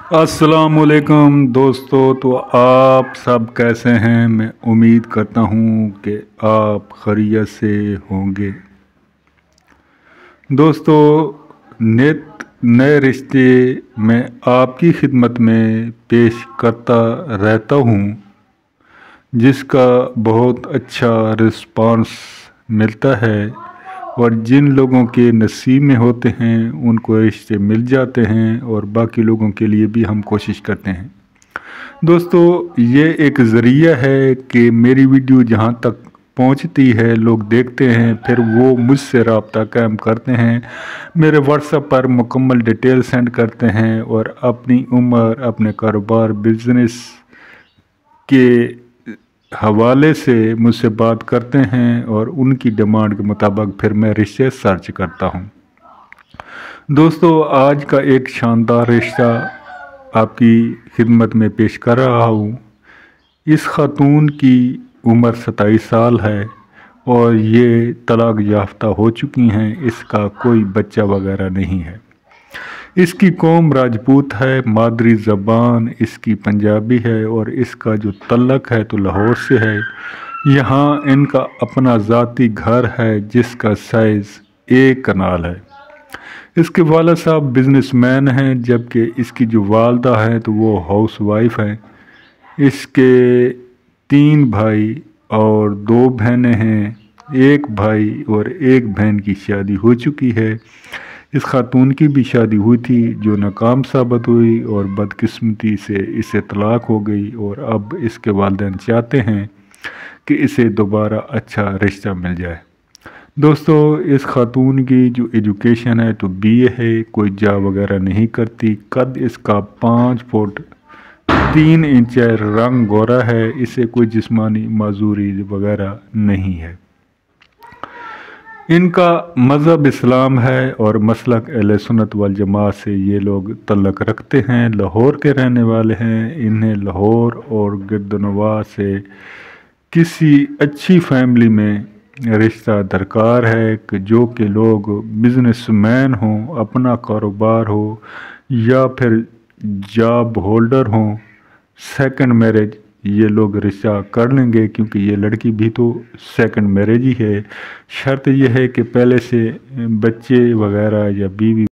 अस्सलाम वालेकुम दोस्तों। तो आप सब कैसे हैं? मैं उम्मीद करता हूँ कि आप खैरियत से होंगे। दोस्तों, नित नए रिश्ते मैं आपकी खिदमत में पेश करता रहता हूँ, जिसका बहुत अच्छा रिस्पांस मिलता है और जिन लोगों के नसीब में होते हैं उनको रिश्ते मिल जाते हैं और बाकी लोगों के लिए भी हम कोशिश करते हैं। दोस्तों, ये एक ज़रिया है कि मेरी वीडियो जहाँ तक पहुँचती है, लोग देखते हैं, फिर वो मुझसे रब्ता कायम करते हैं, मेरे व्हाट्सएप पर मुकम्मल डिटेल सेंड करते हैं और अपनी उम्र, अपने कारोबार, बिजनेस के हवाले से मुझसे बात करते हैं और उनकी डिमांड के मुताबिक फिर मैं रिश्ते सर्च करता हूँ। दोस्तों, आज का एक शानदार रिश्ता आपकी खिदमत में पेश कर रहा हूँ। इस खातून की उम्र 27 साल है और ये तलाक याफ्ता हो चुकी हैं। इसका कोई बच्चा वगैरह नहीं है। इसकी कौम राजपूत है, मादरी ज़बान इसकी पंजाबी है और इसका जो तल्लक है तो लाहौर से है। यहाँ इनका अपना ज़ाती घर है जिसका साइज़ 1 कनाल है। इसके वालिद साहब बिजनेसमैन हैं, जबकि इसकी जो वालदा हैं तो वो हाउस वाइफ हैं। इसके 3 भाई और 2 बहनें हैं। एक भाई और एक बहन की शादी हो चुकी है। इस खातून की भी शादी हुई थी जो नाकाम साबित हुई और बदकिस्मती से इसे तलाक हो गई और अब इसके वालिदैन चाहते हैं कि इसे दोबारा अच्छा रिश्ता मिल जाए। दोस्तों, इस खातून की जो एजुकेशन है तो BA है, कोई जॉब वगैरह नहीं करती। कद इसका 5 फुट 3 इंच है, रंग गोरा है, इसे कोई जिस्मानी माजूरी वगैरह नहीं है। इनका मज़हब इस्लाम है और मसलक अहले सुन्नत वल जमात से ये लोग तल्लक रखते हैं। लाहौर के रहने वाले हैं। इन्हें लाहौर और गिरदनवा से किसी अच्छी फैमिली में रिश्ता दरकार है कि जो कि लोग बिजनेसमैन हों, अपना कारोबार हो या फिर जॉब होल्डर हों। सेकंड मैरिज ये लोग रिश्ता कर लेंगे क्योंकि ये लड़की भी तो सेकंड मैरिज ही है। शर्त यह है कि पहले से बच्चे वगैरह या बीवी